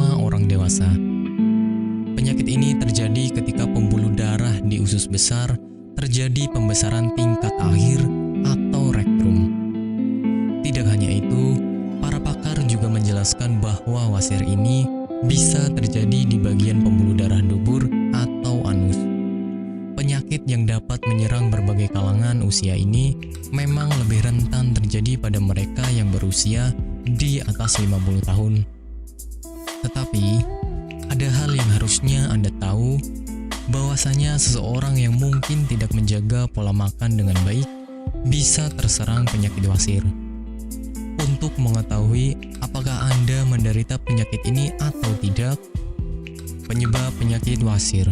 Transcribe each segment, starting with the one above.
terutama orang dewasa. Penyakit ini terjadi ketika pembuluh darah di usus besar terjadi pembesaran tingkat akhir atau rektum. Tidak hanya itu, para pakar juga menjelaskan bahwa wasir ini bisa terjadi di bagian pembuluh darah dubur atau anus. Penyakit yang dapat menyerang berbagai kalangan usia ini memang lebih rentan terjadi pada mereka yang berusia di atas 50 tahun. Tetapi, ada hal yang harusnya Anda tahu, bahwasanya seseorang yang mungkin tidak menjaga pola makan dengan baik bisa terserang penyakit wasir. Untuk mengetahui apakah Anda menderita penyakit ini atau tidak, penyebab penyakit wasir.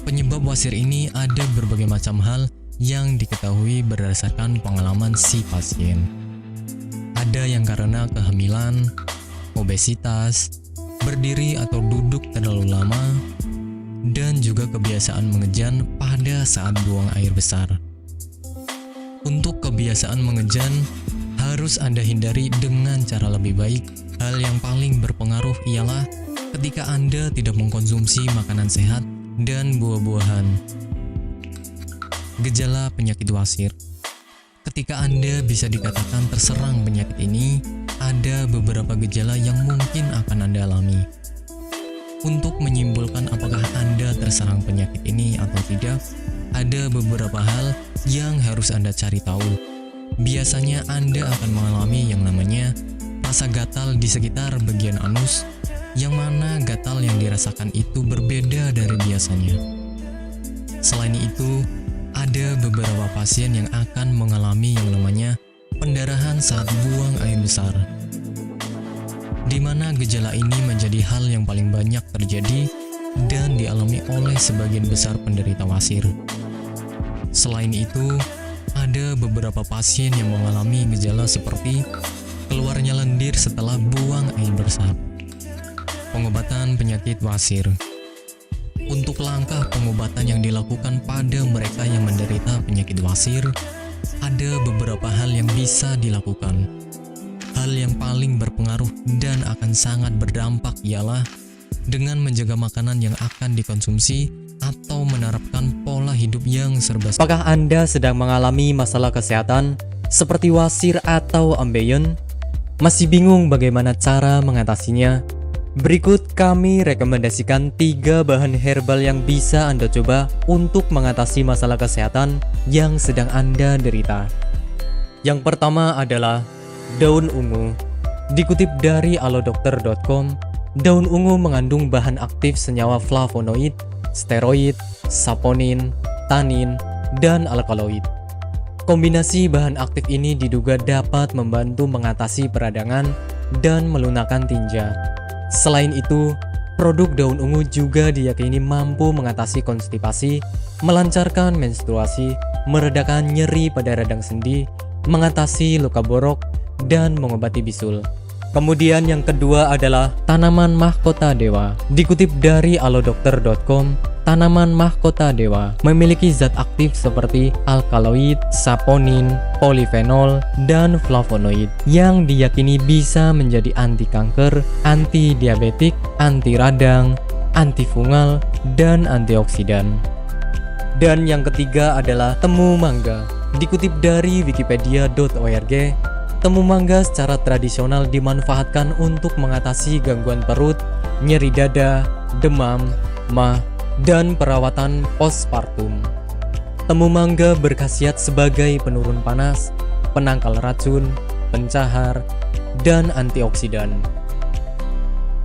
Penyebab wasir ini ada berbagai macam hal yang diketahui berdasarkan pengalaman si pasien. Ada yang karena kehamilan, obesitas, berdiri atau duduk terlalu lama, dan juga kebiasaan mengejan pada saat buang air besar. Untuk kebiasaan mengejan, harus Anda hindari dengan cara lebih baik. Hal yang paling berpengaruh ialah ketika Anda tidak mengkonsumsi makanan sehat dan buah-buahan. Gejala penyakit wasir. Ketika Anda bisa dikatakan terserang penyakit ini, ada beberapa gejala yang mungkin akan Anda alami. Untuk menyimpulkan apakah Anda terserang penyakit ini atau tidak, ada beberapa hal yang harus Anda cari tahu. Biasanya Anda akan mengalami yang namanya rasa gatal di sekitar bagian anus, yang mana gatal yang dirasakan itu berbeda dari biasanya. Selain itu, ada beberapa pasien yang akan mengalami yang namanya pendarahan saat buang air besar, di mana gejala ini menjadi hal yang paling banyak terjadi dan dialami oleh sebagian besar penderita wasir. Selain itu, ada beberapa pasien yang mengalami gejala seperti keluarnya lendir setelah buang air besar. Pengobatan penyakit wasir. Untuk langkah pengobatan yang dilakukan pada mereka yang menderita penyakit wasir, ada beberapa hal yang bisa dilakukan. Hal yang paling berpengaruh dan akan sangat berdampak ialah dengan menjaga makanan yang akan dikonsumsi atau menerapkan pola hidup yang serba. Apakah Anda sedang mengalami masalah kesehatan seperti wasir atau ambeien? Masih bingung bagaimana cara mengatasinya? Berikut kami rekomendasikan 3 bahan herbal yang bisa Anda coba untuk mengatasi masalah kesehatan yang sedang Anda derita. Yang pertama adalah daun ungu. Dikutip dari alodokter.com, daun ungu mengandung bahan aktif senyawa flavonoid, steroid, saponin, tanin, dan alkaloid. Kombinasi bahan aktif ini diduga dapat membantu mengatasi peradangan dan melunakkan tinja. Selain itu, produk daun ungu juga diyakini mampu mengatasi konstipasi, melancarkan menstruasi, meredakan nyeri pada radang sendi, mengatasi luka borok, dan mengobati bisul. Kemudian yang kedua adalah tanaman mahkota dewa. Dikutip dari alodokter.com, tanaman mahkota dewa memiliki zat aktif seperti alkaloid, saponin, polifenol, dan flavonoid yang diyakini bisa menjadi anti kanker, anti diabetik, anti radang, antifungal, dan antioksidan. Dan yang ketiga adalah temu mangga. Dikutip dari wikipedia.org, temu mangga secara tradisional dimanfaatkan untuk mengatasi gangguan perut, nyeri dada, demam, mah, dan perawatan postpartum. Temu mangga berkhasiat sebagai penurun panas, penangkal racun, pencahar, dan antioksidan.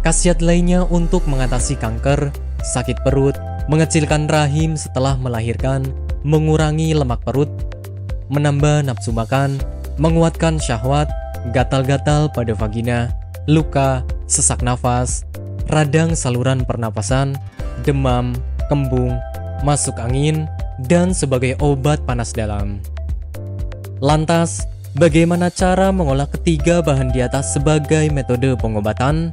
Khasiat lainnya untuk mengatasi kanker, sakit perut, mengecilkan rahim setelah melahirkan, mengurangi lemak perut, menambah nafsu makan, menguatkan syahwat, gatal-gatal pada vagina, luka, sesak nafas, radang saluran pernapasan, demam, kembung, masuk angin, dan sebagai obat panas dalam. Lantas, bagaimana cara mengolah ketiga bahan di atas sebagai metode pengobatan?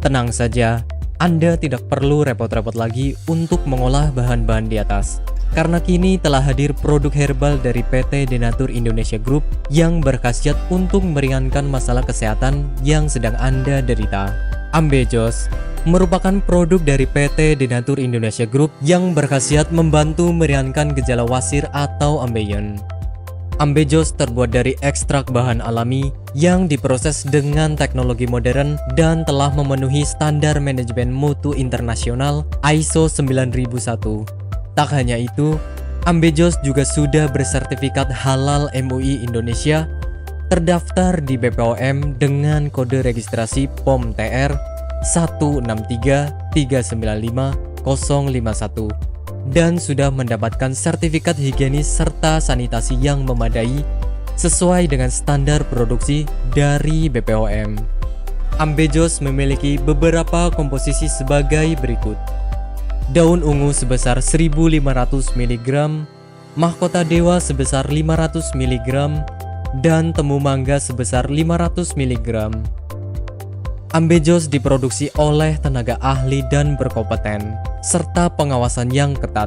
Tenang saja, Anda tidak perlu repot-repot lagi untuk mengolah bahan-bahan di atas, karena kini telah hadir produk herbal dari PT Denatur Indonesia Group yang berkhasiat untuk meringankan masalah kesehatan yang sedang Anda derita. Ambejos merupakan produk dari PT Denatur Indonesia Group yang berkhasiat membantu meringankan gejala wasir atau ambeien. Ambejos terbuat dari ekstrak bahan alami yang diproses dengan teknologi modern dan telah memenuhi standar manajemen mutu internasional ISO 9001. Tak hanya itu, Ambejos juga sudah bersertifikat halal MUI Indonesia, terdaftar di BPOM dengan kode registrasi POM TR 1633955051 dan sudah mendapatkan sertifikat higienis serta sanitasi yang memadai sesuai dengan standar produksi dari BPOM. Ambejos memiliki beberapa komposisi sebagai berikut: daun ungu sebesar 1500 mg, mahkota dewa sebesar 500 mg, dan temu mangga sebesar 500 mg. Ambejos diproduksi oleh tenaga ahli dan berkompeten, serta pengawasan yang ketat,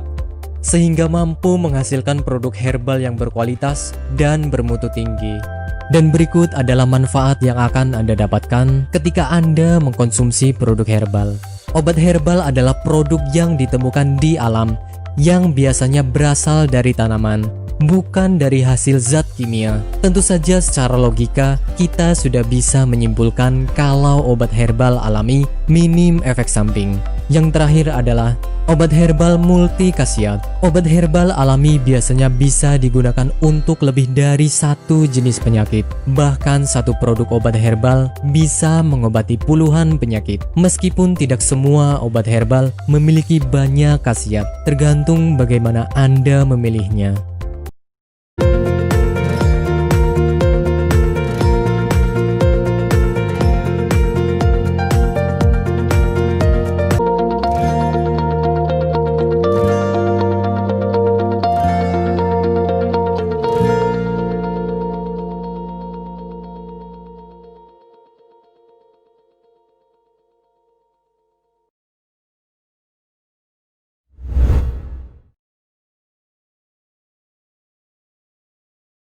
sehingga mampu menghasilkan produk herbal yang berkualitas dan bermutu tinggi. Dan berikut adalah manfaat yang akan Anda dapatkan ketika Anda mengkonsumsi produk herbal. Obat herbal adalah produk yang ditemukan di alam, yang biasanya berasal dari tanaman, bukan dari hasil zat kimia. Tentu saja secara logika kita sudah bisa menyimpulkan kalau obat herbal alami minim efek samping. Yang terakhir adalah obat herbal multi khasiat. Obat herbal alami biasanya bisa digunakan untuk lebih dari satu jenis penyakit. Bahkan satu produk obat herbal bisa mengobati puluhan penyakit. Meskipun tidak semua obat herbal memiliki banyak khasiat, tergantung bagaimana Anda memilihnya.